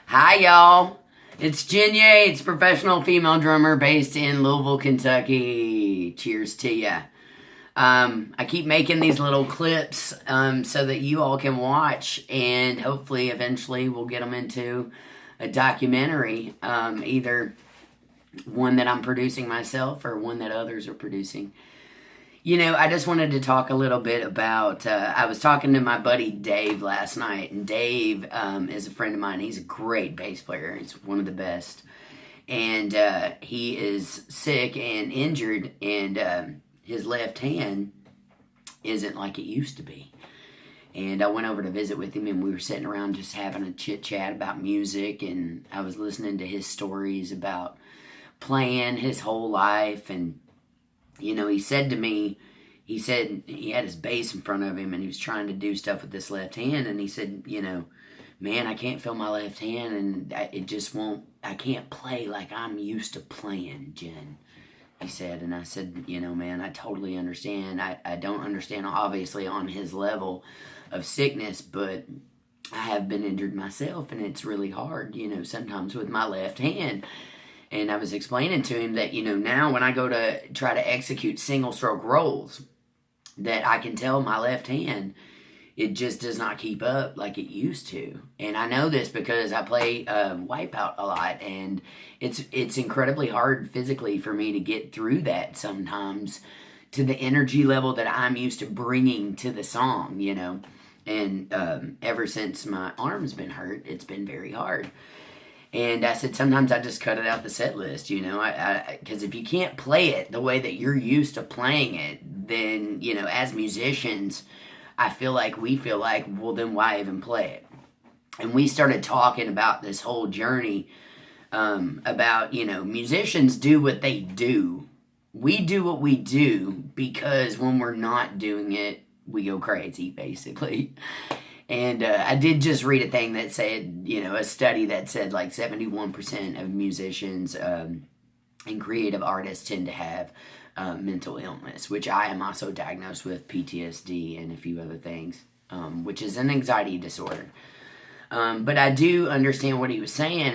Hi, y'all. It's Jyn Yates, professional female drummer based in Louisville, Kentucky. Cheers to ya. I keep making these little clips so that you all can watch, and hopefully eventually we'll get them into a documentary, either one that I'm producing myself or one that others are producing. You know, I just wanted to talk a little bit about, I was talking to my buddy Dave last night, and Dave is a friend of mine. He's a great bass player. He's one of the best. And he is sick and injured, and his left hand isn't like it used to be. And I went over to visit with him, and we were sitting around just having a chit-chat about music, and I was listening to his stories about playing his whole life. And you know, he said to me, he said he had his bass in front of him and he was trying to do stuff with this left hand, and he said, you know, man, I can't feel my left hand, and it just won't, I can't play like I'm used to playing, Jyn, he said. And I said, you know, man, I totally understand. I don't understand, obviously, on his level of sickness, but I have been injured myself, and it's really hard, you know, sometimes with my left hand. And I was explaining to him that, you know, now when I go to try to execute single stroke rolls, that I can tell my left hand, it just does not keep up like it used to. And I know this because I play Wipeout a lot, and it's incredibly hard physically for me to get through that sometimes to the energy level that I'm used to bringing to the song, you know. And ever since my arm's been hurt, it's been very hard. And I said, sometimes I just cut it out the set list, you know, because if you can't play it the way that you're used to playing it, then, you know, as musicians, I feel like we feel like, well, then why even play it? And we started talking about this whole journey about, you know, musicians do what they do. We do what we do because when we're not doing it, we go crazy, basically. And I did just read a thing that said, you know, a study that said like 71% of musicians and creative artists tend to have mental illness, which I am also diagnosed with PTSD and a few other things, which is an anxiety disorder. But I do understand what he was saying.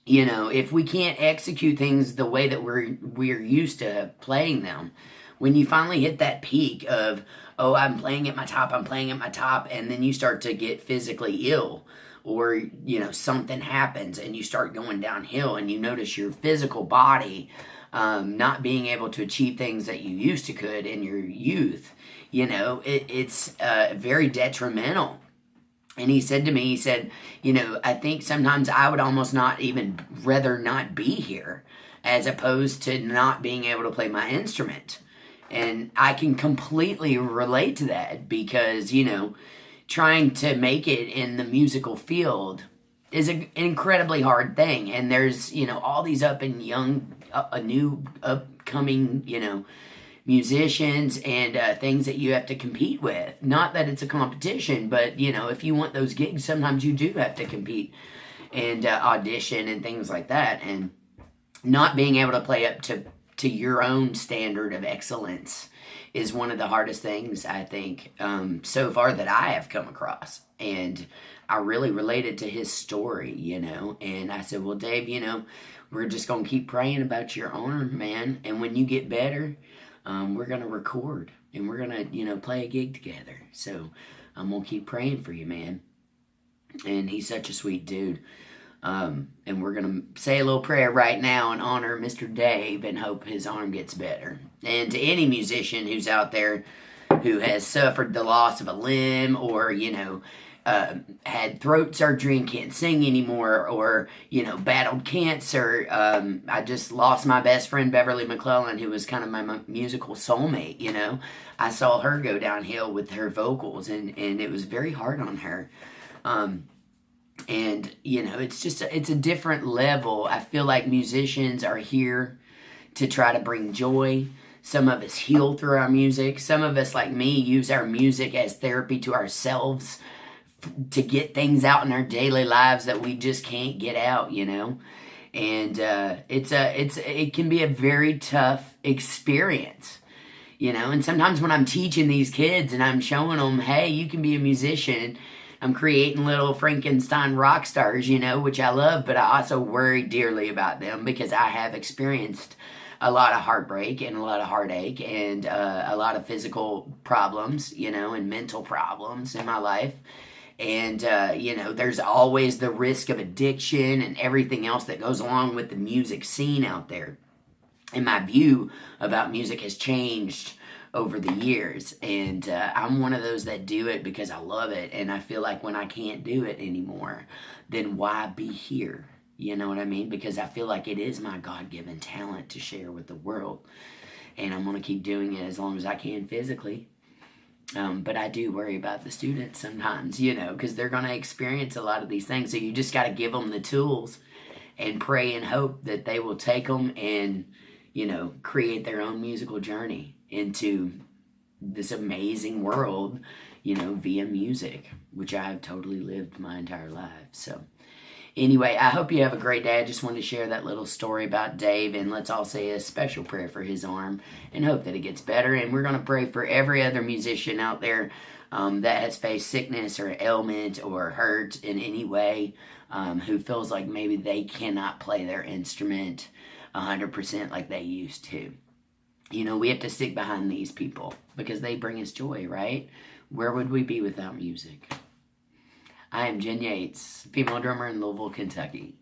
You know, if we can't execute things the way that we're used to playing them, when you finally hit that peak of, oh, I'm playing at my top, and then you start to get physically ill, or, you know, something happens and you start going downhill and you notice your physical body not being able to achieve things that you used to could in your youth, you know, it's very detrimental. And he said to me, he said, you know, I think sometimes I would almost not even rather not be here as opposed to not being able to play my instrument. And I can completely relate to that because, you know, trying to make it in the musical field is an incredibly hard thing. And there's, you know, all these new upcoming, you know, musicians and things that you have to compete with. Not that it's a competition, but, you know, if you want those gigs, sometimes you do have to compete and audition and things like that. And not being able to play up to your own standard of excellence is one of the hardest things, I think, so far that I have come across. And I really related to his story, you know. And I said, well, Dave, you know, we're just going to keep praying about your arm, man. And when you get better, we're going to record. And we're going to, you know, play a gig together. So I'm going to keep praying for you, man. And he's such a sweet dude. And we're going to say a little prayer right now and honor Mr. Dave and hope his arm gets better. And to any musician who's out there who has suffered the loss of a limb or, you know, had throat surgery and can't sing anymore, or, you know, battled cancer. I just lost my best friend, Beverly McClellan, who was kind of my musical soulmate, you know. I saw her go downhill with her vocals, and it was very hard on her. And, you know, it's a different level. I feel like musicians are here to try to bring joy. Some of us heal through our music. Some of us, like me, use our music as therapy to ourselves to get things out in our daily lives that we just can't get out, you know. And it can be a very tough experience, you know. And sometimes when I'm teaching these kids and I'm showing them, hey, you can be a musician, I'm creating little Frankenstein rock stars, you know, which I love, but I also worry dearly about them because I have experienced a lot of heartbreak and a lot of heartache and a lot of physical problems, you know, and mental problems in my life. And, you know, there's always the risk of addiction and everything else that goes along with the music scene out there. And my view about music has changed over the years. And I'm one of those that do it because I love it. And I feel like when I can't do it anymore, then why be here? You know what I mean? Because I feel like it is my God-given talent to share with the world. And I'm going to keep doing it as long as I can physically. But I do worry about the students sometimes, you know, because they're going to experience a lot of these things. So you just got to give them the tools and pray and hope that they will take them and, you know, create their own musical journey into this amazing world, you know, via music, which I have totally lived my entire life. So anyway, I hope you have a great day. I just wanted to share that little story about Dave, and let's all say a special prayer for his arm and hope that it gets better. And we're going to pray for every other musician out there that has faced sickness or ailment or hurt in any way, who feels like maybe they cannot play their instrument 100% like they used to. You know, we have to stick behind these people because they bring us joy, right? Where would we be without music? I am Jyn Yates, female drummer in Louisville, Kentucky.